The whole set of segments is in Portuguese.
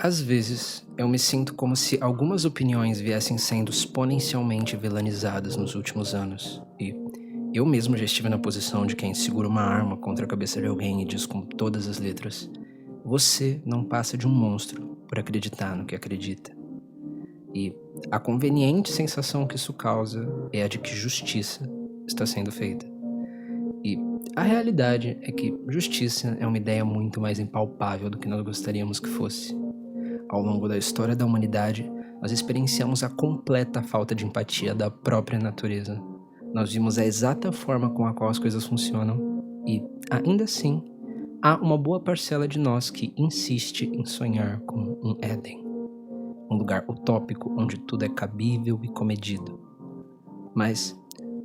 Às vezes, eu me sinto como se algumas opiniões viessem sendo exponencialmente vilanizadas nos últimos anos. E eu mesmo já estive na posição de quem segura uma arma contra a cabeça de alguém e diz com todas as letras: Você não passa de um monstro por acreditar no que acredita. E a conveniente sensação que isso causa é a de que justiça está sendo feita. E a realidade é que justiça é uma ideia muito mais impalpável do que nós gostaríamos que fosse. Ao longo da história da humanidade, nós experienciamos a completa falta de empatia da própria natureza. Nós vimos a exata forma com a qual as coisas funcionam e, ainda assim, há uma boa parcela de nós que insiste em sonhar com um Éden, um lugar utópico onde tudo é cabível e comedido. Mas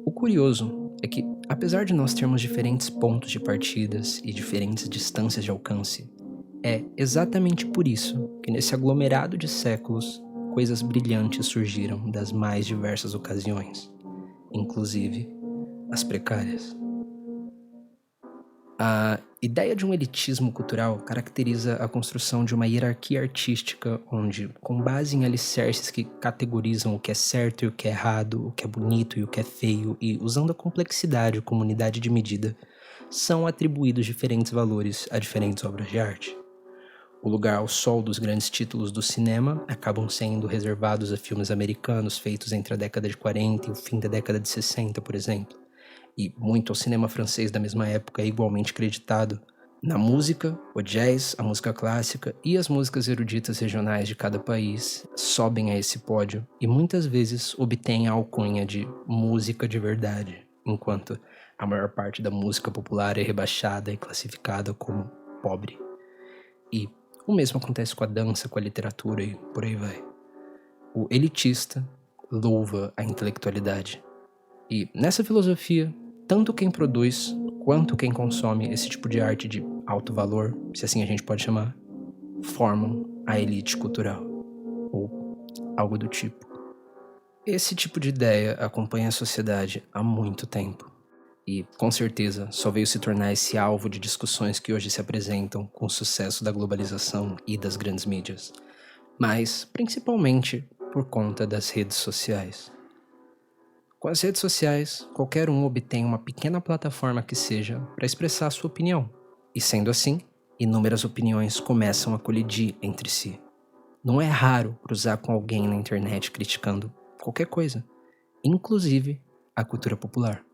o curioso é que, apesar de nós termos diferentes pontos de partidas e diferentes distâncias de alcance, é exatamente por isso que nesse aglomerado de séculos, coisas brilhantes surgiram das mais diversas ocasiões, inclusive as precárias. A ideia de um elitismo cultural caracteriza a construção de uma hierarquia artística onde, com base em alicerces que categorizam o que é certo e o que é errado, o que é bonito e o que é feio, e usando a complexidade como unidade de medida, são atribuídos diferentes valores a diferentes obras de arte. O lugar ao sol dos grandes títulos do cinema acabam sendo reservados a filmes americanos feitos entre a década de 40 e o fim da década de 60, por exemplo. E muito ao cinema francês da mesma época é igualmente creditado. Na música, o jazz, a música clássica e as músicas eruditas regionais de cada país sobem a esse pódio e muitas vezes obtêm a alcunha de música de verdade, enquanto a maior parte da música popular é rebaixada e classificada como pobre. E o mesmo acontece com a dança, com a literatura e por aí vai. O elitista louva a intelectualidade. E nessa filosofia, tanto quem produz quanto quem consome esse tipo de arte de alto valor, se assim a gente pode chamar, formam a elite cultural, ou algo do tipo. Esse tipo de ideia acompanha a sociedade há muito tempo. E, com certeza, só veio se tornar esse alvo de discussões que hoje se apresentam com o sucesso da globalização e das grandes mídias, mas principalmente por conta das redes sociais. Com as redes sociais, qualquer um obtém uma pequena plataforma que seja para expressar sua opinião, e sendo assim, inúmeras opiniões começam a colidir entre si. Não é raro cruzar com alguém na internet criticando qualquer coisa, inclusive a cultura popular.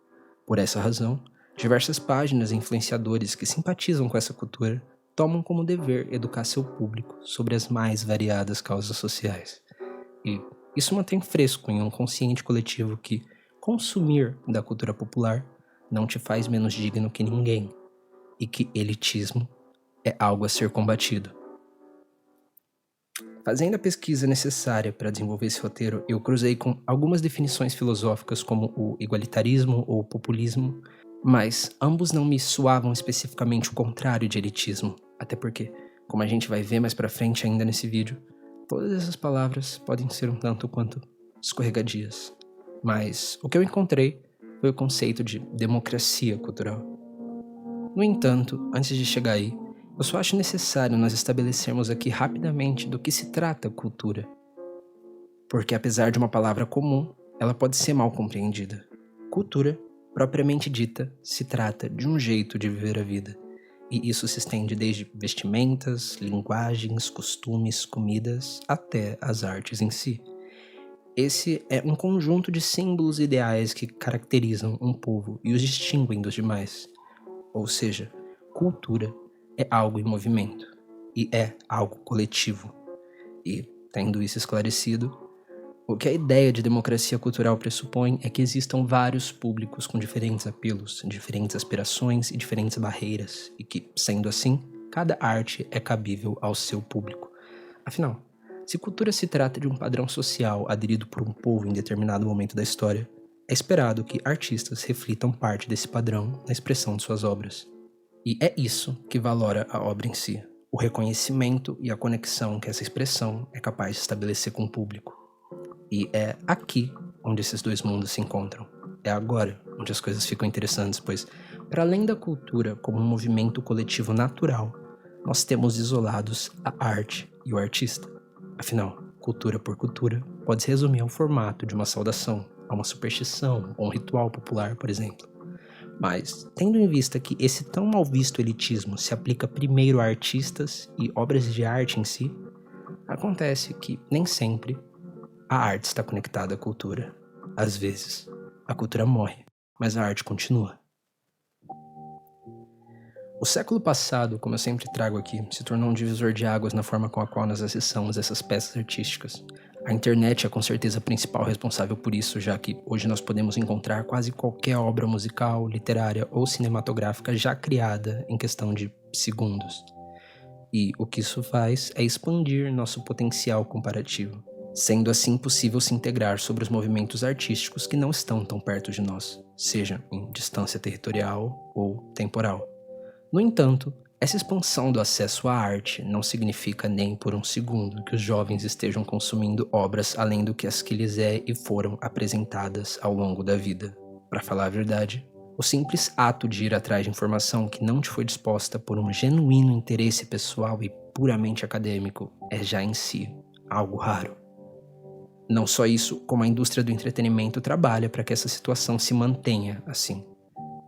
Por essa razão, diversas páginas e influenciadores que simpatizam com essa cultura tomam como dever educar seu público sobre as mais variadas causas sociais. E isso mantém fresco em um consciente coletivo que consumir da cultura popular não te faz menos digno que ninguém e que elitismo é algo a ser combatido. Fazendo a pesquisa necessária para desenvolver esse roteiro, eu cruzei com algumas definições filosóficas como o igualitarismo ou populismo, mas ambos não me soavam especificamente o contrário de elitismo, até porque, como a gente vai ver mais pra frente ainda nesse vídeo, todas essas palavras podem ser um tanto quanto escorregadias. Mas o que eu encontrei foi o conceito de democracia cultural. No entanto, antes de chegar aí, eu só acho necessário nós estabelecermos aqui rapidamente do que se trata a cultura. Porque apesar de uma palavra comum, ela pode ser mal compreendida. Cultura, propriamente dita, se trata de um jeito de viver a vida. E isso se estende desde vestimentas, linguagens, costumes, comidas, até as artes em si. Esse é um conjunto de símbolos e ideais que caracterizam um povo e os distinguem dos demais. Ou seja, cultura é algo em movimento e é algo coletivo. E, tendo isso esclarecido, o que a ideia de democracia cultural pressupõe é que existam vários públicos com diferentes apelos, diferentes aspirações e diferentes barreiras, e que, sendo assim, cada arte é cabível ao seu público. Afinal, se cultura se trata de um padrão social aderido por um povo em determinado momento da história, é esperado que artistas reflitam parte desse padrão na expressão de suas obras. E é isso que valora a obra em si, o reconhecimento e a conexão que essa expressão é capaz de estabelecer com o público. E é aqui onde esses dois mundos se encontram. É agora onde as coisas ficam interessantes, pois, para além da cultura como um movimento coletivo natural, nós temos isolados a arte e o artista. Afinal, cultura por cultura pode se resumir ao formato de uma saudação, a uma superstição ou um ritual popular, por exemplo. Mas, tendo em vista que esse tão mal visto elitismo se aplica primeiro a artistas e obras de arte em si, acontece que nem sempre a arte está conectada à cultura. Às vezes, a cultura morre, mas a arte continua. O século passado, como eu sempre trago aqui, se tornou um divisor de águas na forma com a qual nós acessamos essas peças artísticas. A internet é com certeza a principal responsável por isso, já que hoje nós podemos encontrar quase qualquer obra musical, literária ou cinematográfica já criada em questão de segundos. E o que isso faz é expandir nosso potencial comparativo, sendo assim possível se integrar sobre os movimentos artísticos que não estão tão perto de nós, seja em distância territorial ou temporal. No entanto, essa expansão do acesso à arte não significa nem por um segundo que os jovens estejam consumindo obras além do que as que lhes é e foram apresentadas ao longo da vida. Para falar a verdade, o simples ato de ir atrás de informação que não te foi disposta por um genuíno interesse pessoal e puramente acadêmico é já em si algo raro. Não só isso, como a indústria do entretenimento trabalha para que essa situação se mantenha assim.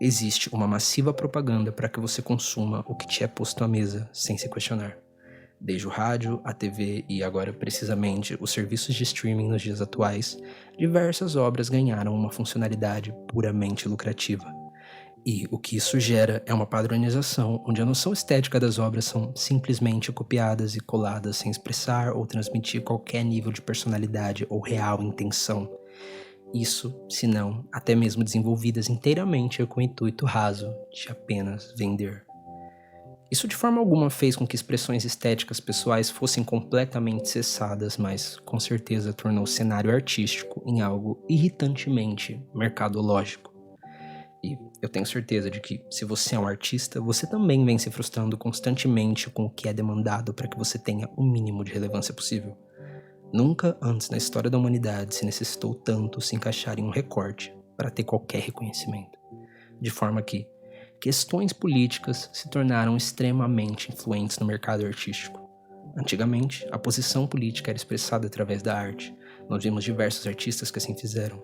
Existe uma massiva propaganda para que você consuma o que te é posto à mesa sem se questionar. Desde o rádio, a TV e agora precisamente os serviços de streaming nos dias atuais, diversas obras ganharam uma funcionalidade puramente lucrativa. E o que isso gera é uma padronização onde a noção estética das obras são simplesmente copiadas e coladas sem expressar ou transmitir qualquer nível de personalidade ou real intenção. Isso, se não, até mesmo desenvolvidas inteiramente com o intuito raso de apenas vender. Isso de forma alguma fez com que expressões estéticas pessoais fossem completamente cessadas, mas com certeza tornou o cenário artístico em algo irritantemente mercadológico. E eu tenho certeza de que, se você é um artista, você também vem se frustrando constantemente com o que é demandado para que você tenha o mínimo de relevância possível. Nunca antes na história da humanidade se necessitou tanto se encaixar em um recorte para ter qualquer reconhecimento. De forma que questões políticas se tornaram extremamente influentes no mercado artístico. Antigamente, a posição política era expressada através da arte. Nós vimos diversos artistas que assim fizeram.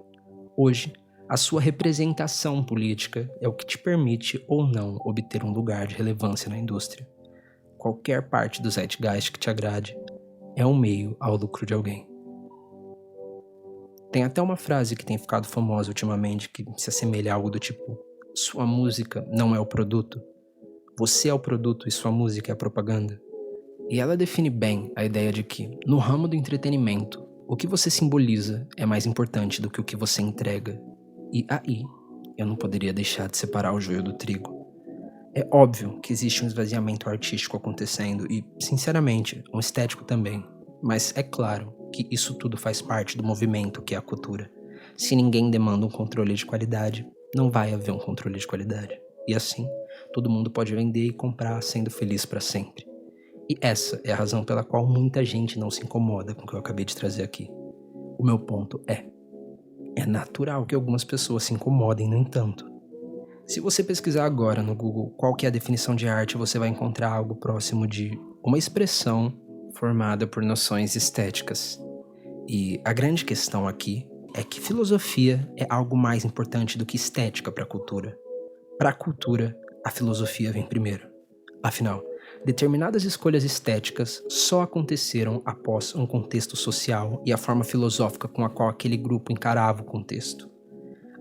Hoje, a sua representação política é o que te permite ou não obter um lugar de relevância na indústria. Qualquer parte do zeitgeist que te agrade é um meio ao lucro de alguém. Tem até uma frase que tem ficado famosa ultimamente que se assemelha a algo do tipo: sua música não é o produto, você é o produto e sua música é a propaganda. E ela define bem a ideia de que, no ramo do entretenimento, o que você simboliza é mais importante do que o que você entrega. E aí, eu não poderia deixar de separar o joio do trigo. É óbvio que existe um esvaziamento artístico acontecendo e, sinceramente, um estético também. Mas é claro que isso tudo faz parte do movimento que é a cultura. Se ninguém demanda um controle de qualidade, não vai haver um controle de qualidade. E assim, todo mundo pode vender e comprar sendo feliz para sempre. E essa é a razão pela qual muita gente não se incomoda com o que eu acabei de trazer aqui. O meu ponto é natural que algumas pessoas se incomodem, no entanto. Se você pesquisar agora no Google qual que é a definição de arte, você vai encontrar algo próximo de uma expressão formada por noções estéticas. E a grande questão aqui é que filosofia é algo mais importante do que estética para a cultura. Para a cultura, a filosofia vem primeiro. Afinal, determinadas escolhas estéticas só aconteceram após um contexto social e a forma filosófica com a qual aquele grupo encarava o contexto.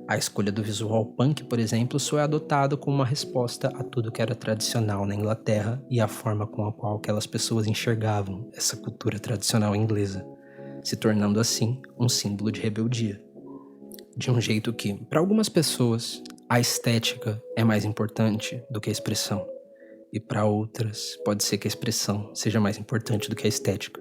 A escolha do visual punk, por exemplo, só é adotada como uma resposta a tudo que era tradicional na Inglaterra e a forma com a qual aquelas pessoas enxergavam essa cultura tradicional inglesa, se tornando assim um símbolo de rebeldia. De um jeito que, para algumas pessoas, a estética é mais importante do que a expressão. E para outras, pode ser que a expressão seja mais importante do que a estética.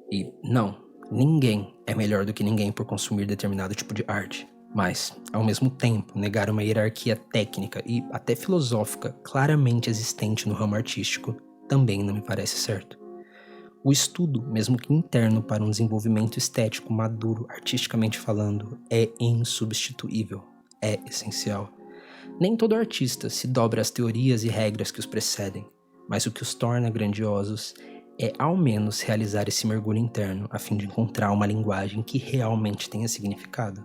E não, ninguém é melhor do que ninguém por consumir determinado tipo de arte. Mas, ao mesmo tempo, negar uma hierarquia técnica e até filosófica claramente existente no ramo artístico também não me parece certo. O estudo, mesmo que interno para um desenvolvimento estético maduro, artisticamente falando, é insubstituível, é essencial. Nem todo artista se dobra às teorias e regras que os precedem, mas o que os torna grandiosos é ao menos realizar esse mergulho interno a fim de encontrar uma linguagem que realmente tenha significado,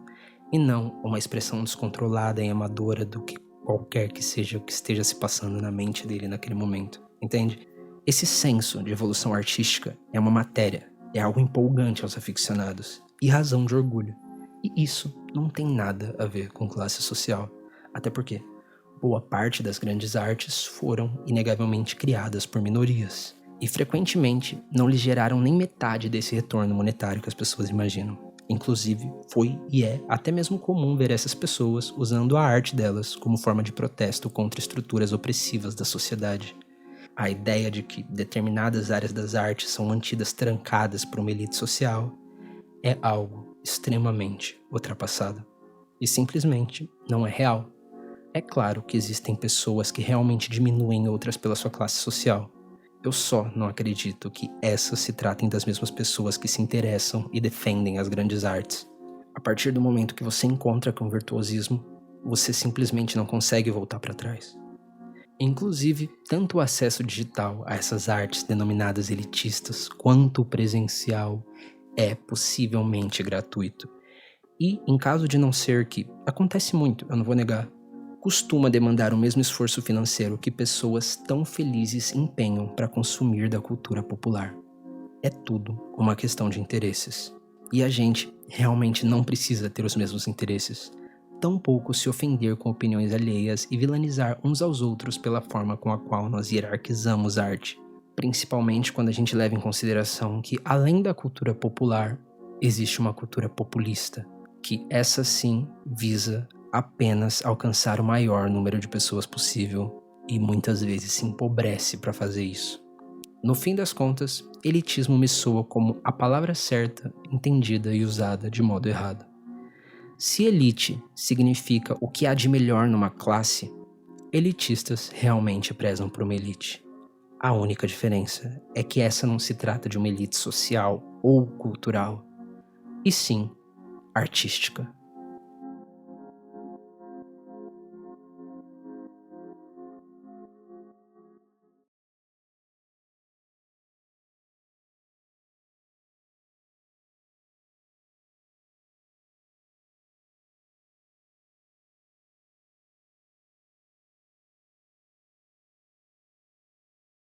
e não uma expressão descontrolada e amadora do que qualquer que seja o que esteja se passando na mente dele naquele momento, entende? Esse senso de evolução artística é uma matéria, é algo empolgante aos aficionados e razão de orgulho. E isso não tem nada a ver com classe social, até porque boa parte das grandes artes foram inegavelmente criadas por minorias e frequentemente não lhes geraram nem metade desse retorno monetário que as pessoas imaginam. Inclusive, foi e é até mesmo comum ver essas pessoas usando a arte delas como forma de protesto contra estruturas opressivas da sociedade. A ideia de que determinadas áreas das artes são mantidas trancadas por uma elite social é algo extremamente ultrapassado e simplesmente não é real. É claro que existem pessoas que realmente diminuem outras pela sua classe social. Eu só não acredito que essas se tratem das mesmas pessoas que se interessam e defendem as grandes artes. A partir do momento que você encontra com o virtuosismo, você simplesmente não consegue voltar para trás. Inclusive, tanto o acesso digital a essas artes denominadas elitistas, quanto o presencial é possivelmente gratuito. E, em caso de não ser que, acontece muito, eu não vou negar, costuma demandar o mesmo esforço financeiro que pessoas tão felizes empenham para consumir da cultura popular. É tudo uma questão de interesses. E a gente realmente não precisa ter os mesmos interesses. Tampouco se ofender com opiniões alheias e vilanizar uns aos outros pela forma com a qual nós hierarquizamos a arte. Principalmente quando a gente leva em consideração que, além da cultura popular, existe uma cultura populista, que essa sim visa apenas alcançar o maior número de pessoas possível e muitas vezes se empobrece para fazer isso. No fim das contas, elitismo me soa como a palavra certa, entendida e usada de modo errado. Se elite significa o que há de melhor numa classe, elitistas realmente prezam por uma elite. A única diferença é que essa não se trata de uma elite social ou cultural, e sim artística.